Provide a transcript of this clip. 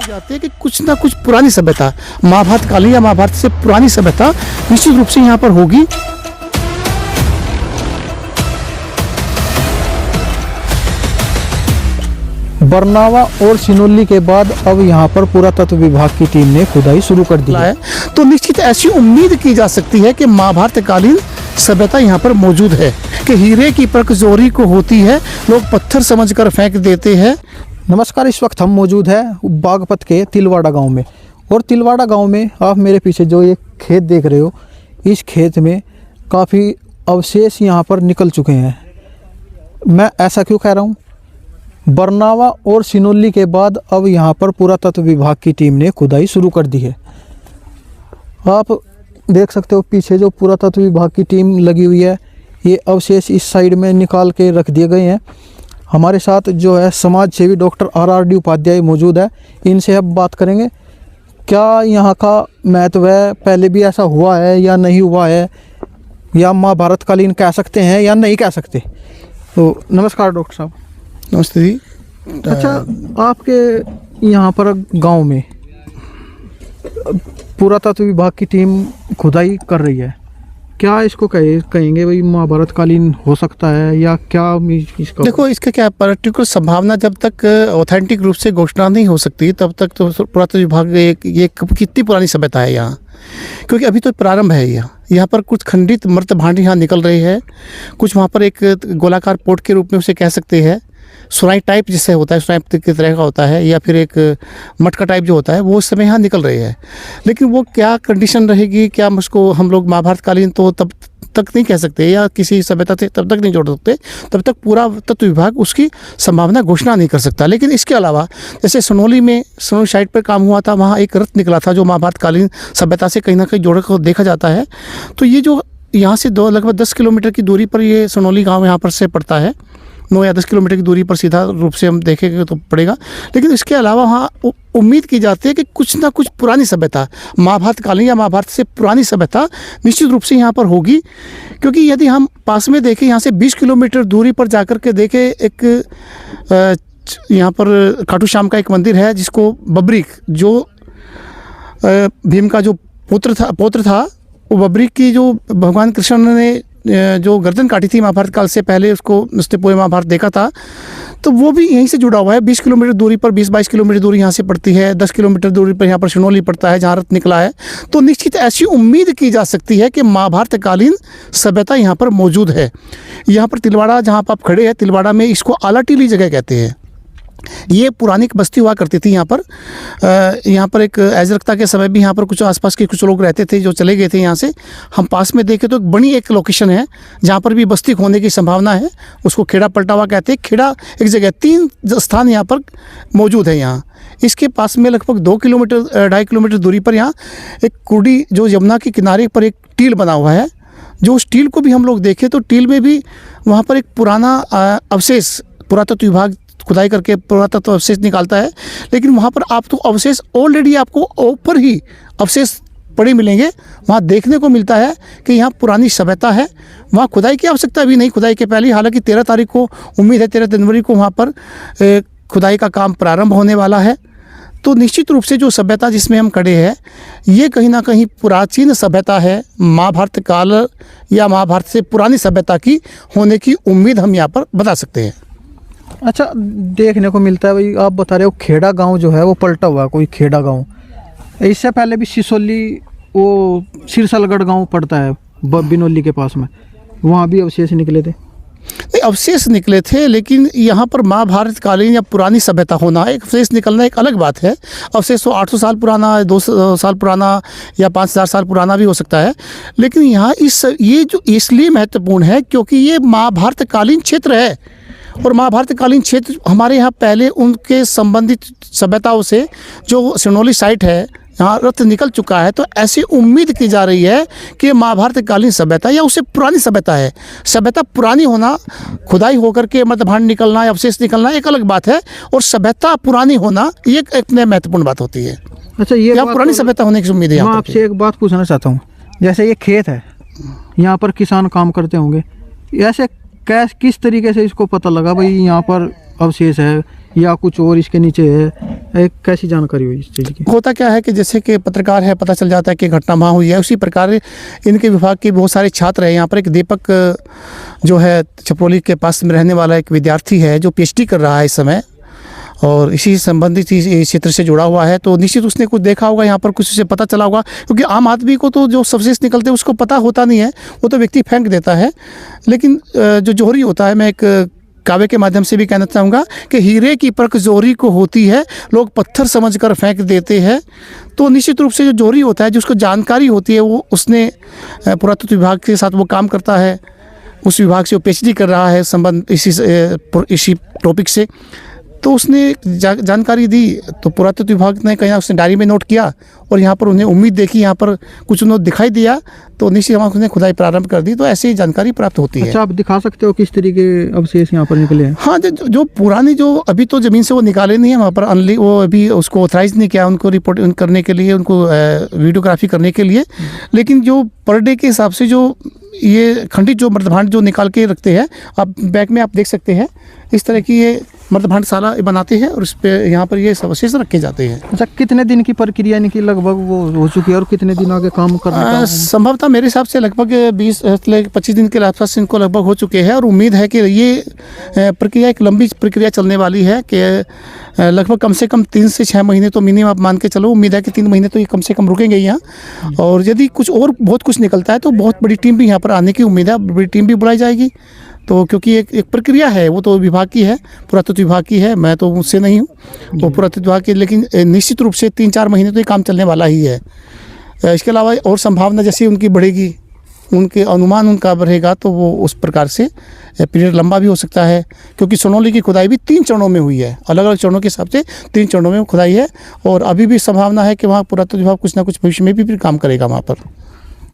जाते हैं कि कुछ ना कुछ पुरानी सभ्यता महाभारत कालीन या महाभारत से पुरानी सभ्यता निश्चित रूप से यहाँ पर होगी। बरनावा और सिनोली के बाद अब यहाँ पर पुरातत्व विभाग की टीम ने खुदाई शुरू कर दी है। तो निश्चित ऐसी उम्मीद की जा सकती है कि महाभारत कालीन सभ्यता यहाँ पर मौजूद है कि हीरे की परख जोरी को होती है, लोग पत्थर समझकर फेंक देते हैं। नमस्कार, इस वक्त हम मौजूद हैं बागपत के तिलवाड़ा गांव में। और तिलवाड़ा गांव में आप मेरे पीछे जो ये खेत देख रहे हो, इस खेत में काफ़ी अवशेष यहाँ पर निकल चुके हैं। मैं ऐसा क्यों कह रहा हूँ? बरनावा और सिनोली के बाद अब यहाँ पर पुरातत्व विभाग की टीम ने खुदाई शुरू कर दी है। आप देख सकते हो पीछे जो पुरातत्व विभाग की टीम लगी हुई है, ये अवशेष इस साइड में निकाल के रख दिए गए हैं। हमारे साथ जो है समाज सेवी डॉक्टर RRD उपाध्याय मौजूद है, इनसे अब बात करेंगे क्या यहाँ का महत्व है, पहले भी ऐसा हुआ है या नहीं हुआ है, या महाभारत कालीन कह सकते हैं या नहीं कह सकते। तो नमस्कार डॉक्टर साहब। नमस्ते जी। अच्छा, आपके यहाँ पर गांव में पुरातत्व विभाग की टीम खुदाई कर रही है, क्या इसको कहेंगे भाई महाभारत कालीन हो सकता है या क्या इसका? देखो, इसका क्या पर्टिकुलर संभावना जब तक ऑथेंटिक रूप से घोषणा नहीं हो सकती तब तक तो पुरातत्व विभाग ये कितनी पुरानी सभ्यता है यहाँ, क्योंकि अभी तो प्रारंभ है। यहाँ पर कुछ खंडित मृत भांड यहाँ निकल रहे हैं, कुछ वहाँ पर एक गोलाकार पोर्ट के रूप में उसे कह सकते हैं, सुराई टाइप जिससे होता है, सुराई की तरह का होता है, या फिर एक मटका टाइप जो होता है, वो उस समय यहाँ निकल रहे हैं। लेकिन वो क्या कंडीशन रहेगी, क्या उसको हम लोग महाभारत कालीन तो तब तक नहीं कह सकते, या किसी सभ्यता से तब तक नहीं जोड़ सकते, तब तक पूरा तत्व विभाग उसकी संभावना घोषणा नहीं कर सकता। लेकिन इसके अलावा जैसे सोनोली साइट पर काम हुआ था, वहाँ एक रथ निकला था जो महाभारत कालीन सभ्यता से कहीं ना कहीं जोड़ कर देखा जाता है। तो ये जो यहाँ से लगभग 10 किलोमीटर की दूरी पर ये सोनोली गाँव यहाँ पर से पड़ता है, 9 या 10 किलोमीटर की दूरी पर सीधा रूप से हम देखेंगे तो पड़ेगा। लेकिन इसके अलावा वहाँ उम्मीद की जाती है कि कुछ ना कुछ पुरानी सभ्यता महाभारत कालीन या महाभारत से पुरानी सभ्यता निश्चित रूप से यहाँ पर होगी। क्योंकि यदि हम पास में देखें, यहाँ से 20 किलोमीटर दूरी पर जाकर के देखें, एक यहाँ पर खाटू श्याम का एक मंदिर है जिसको बब्रिक, जो भीम का जो पौत्र था, वो बब्रिक की जो भगवान कृष्ण ने जो गर्दन काटी थी महाभारत काल से पहले, उसने पूरे महाभारत देखा था, तो वो भी यहीं से जुड़ा हुआ है। 20 किलोमीटर दूरी पर, 20-22 किलोमीटर दूरी यहाँ से पड़ती है। 10 किलोमीटर दूरी पर यहाँ पर सिनोली पड़ता है जहाँ रथ निकला है। तो निश्चित ऐसी उम्मीद की जा सकती है कि महाभारत कालीन सभ्यता यहाँ पर मौजूद है। यहाँ पर तिलवाड़ा जहाँ पर आप खड़े हैं, तिलवाड़ा में इसको आला टीली जगह कहते हैं। ये पुरानी एक बस्ती हुआ करती थी यहाँ पर एक अजरकता के समय भी यहाँ पर कुछ आसपास के कुछ लोग रहते थे जो चले गए थे यहाँ से। हम पास में देखें तो एक बड़ी एक लोकेशन है जहाँ पर भी बस्ती होने की संभावना है, उसको खेड़ा पलटावा कहते हैं। खेड़ा एक जगह, 3 स्थान यहाँ पर मौजूद है। यहाँ इसके पास में लगभग 2 किलोमीटर 2.5 किलोमीटर दूरी पर यहाँ एक कुड़ी जो यमुना के किनारे पर एक टील बना हुआ है। जो उस टील को भी हम लोग देखें तो टील में भी वहाँ पर एक पुराना अवशेष पुरातत्व विभाग खुदाई करके पुरातत्व अवशेष निकालता है। लेकिन वहाँ पर आप तो अवशेष ऑलरेडी आपको ऊपर ही अवशेष पड़े मिलेंगे। वहाँ देखने को मिलता है कि यहाँ पुरानी सभ्यता है। वहाँ खुदाई की आवश्यकता अभी नहीं, खुदाई के पहले, हालांकि 13 तारीख को उम्मीद है, 13 जनवरी को वहाँ पर खुदाई का काम प्रारंभ होने वाला है। तो निश्चित रूप से जो सभ्यता जिसमें हम खड़े हैं, ये कहीं ना कहीं प्राचीन सभ्यता है, महाभारत काल या महाभारत से पुरानी सभ्यता की होने की उम्मीद हम यहाँ पर बता सकते हैं। अच्छा, देखने को मिलता है भाई, आप बता रहे हो खेड़ा गांव जो है वो पलटा हुआ है, कोई खेड़ा गांव। इससे पहले भी सिसोली, वो सिरसलगढ़ गांव पड़ता है बिनोली के पास में, वहाँ भी अवशेष निकले थे। नहीं, अवशेष निकले थे, लेकिन यहाँ पर महाभारत कालीन या पुरानी सभ्यता होना, एक अवशेष निकलना एक अलग बात है। अवशेष तो 800 साल पुराना, 200 साल पुराना या 5000 साल पुराना भी हो सकता है। लेकिन यहाँ ये जो इसलिए महत्वपूर्ण है क्योंकि ये महाभारत कालीन क्षेत्र है, और महाभारत कालीन क्षेत्र हमारे यहाँ पहले उनके संबंधित सभ्यताओं से जो सिनोली साइट है, यहाँ रथ निकल चुका है। तो ऐसी उम्मीद की जा रही है कि महाभारत कालीन सभ्यता या उससे पुरानी सभ्यता है। सभ्यता पुरानी होना, खुदाई होकर के मृत भांड निकलना या अवशेष निकलना एक अलग बात है, और सभ्यता पुरानी होना ये एक महत्वपूर्ण बात होती है। अच्छा, ये पुरानी सभ्यता होने की उम्मीद है। मैं आपसे एक बात पूछना चाहता हूँ, जैसे ये खेत है, यहाँ पर किसान काम करते होंगे, ऐसे किस तरीके से इसको पता लगा भाई यहाँ पर अवशेष है या कुछ और इसके नीचे है, कैसी जानकारी हुई इस चीज़ की? होता क्या है कि जैसे कि पत्रकार है, पता चल जाता है कि घटना वहाँ हुई है, उसी प्रकार इनके विभाग के बहुत सारे छात्र हैं। यहाँ पर एक दीपक जो है छपरोली के पास में रहने वाला एक विद्यार्थी है जो पीएचडी कर रहा है इस समय, और इसी संबंधित इस क्षेत्र से जुड़ा हुआ है। तो निश्चित उसने कुछ देखा होगा, यहाँ पर कुछ उसे पता चला होगा, क्योंकि आम आदमी को तो जो अवशेष निकलते हैं उसको पता होता नहीं है, वो तो व्यक्ति फेंक देता है। लेकिन जो जोहरी होता है, मैं एक काव्य के माध्यम से भी कहना चाहूँगा कि हीरे की परख जोहरी को होती है, लोग पत्थर समझकर फेंक देते हैं। तो निश्चित रूप से जो जोहरी होता है, जिसको जानकारी होती है, वो उसने पुरातत्व विभाग के साथ वो काम करता है, उस विभाग से वो पीएचडी कर रहा है संबंध इसी टॉपिक से, तो उसने जानकारी दी। तो पुरातत्व विभाग ने कहीं उसने डायरी में नोट किया, और यहाँ पर उन्हें उम्मीद देखी, यहाँ पर कुछ उन्होंने दिखाई दिया, तो निश्चित वहाँ उसने खुदाई प्रारंभ कर दी। तो ऐसे ही जानकारी प्राप्त होती है। अच्छा, आप दिखा सकते हो किस तरीके के अवशेष यहाँ पर निकले हैं? हाँ, जो पुरानी, जो अभी तो ज़मीन से वो निकाले नहीं है वहाँ पर, वो अभी उसको ऑथराइज नहीं किया उनको रिपोर्ट करने के लिए, उनको वीडियोग्राफी करने के लिए। लेकिन जो पर डे के हिसाब से जो ये खंडित जो मर्दभांड जो निकाल के रखते हैं, आप बैक में आप देख सकते हैं, इस तरह की ये मर्दभांडशाला बनाते हैं, और इस पे यहाँ पर ये अवशेष रखे जाते हैं। अच्छा, कितने दिन की प्रक्रिया इनकी लगभग वो हो चुकी है, और कितने दिन आगे काम करने का? संभवतः मेरे हिसाब से लगभग 20-25 दिन के आसपास इनको लगभग हो चुके हैं, और उम्मीद है कि ये प्रक्रिया एक लंबी प्रक्रिया चलने वाली है, कि लगभग कम से कम 3 से 6 महीने तो मिनिमम आप मान के चलो। उम्मीद है कि 3 महीने तो ये कम से कम रुकेंगे यहाँ, और यदि कुछ और बहुत कुछ निकलता है तो बहुत बड़ी टीम भी यहाँ पर आने की उम्मीद है, बड़ी टीम भी बुलाई जाएगी। तो क्योंकि एक प्रक्रिया है, वो तो विभाग की है, पुरातत्व विभाग की है, मैं तो उससे नहीं हूँ, वो पुरातत्व विभाग की। लेकिन निश्चित रूप से 3-4 महीने तो ये काम चलने वाला ही है। इसके अलावा और संभावना जैसी उनकी बढ़ेगी, उनके अनुमान उनका बढ़ेगा, तो वो उस प्रकार से पीरियड लंबा भी हो सकता है। क्योंकि सोनौली की खुदाई भी 3 चरणों में हुई है, अलग अलग चरणों के हिसाब से 3 चरणों में खुदाई है, और अभी भी संभावना है कि वहाँ पुरातत्व विभाग कुछ ना कुछ भविष्य में भी काम करेगा वहाँ पर।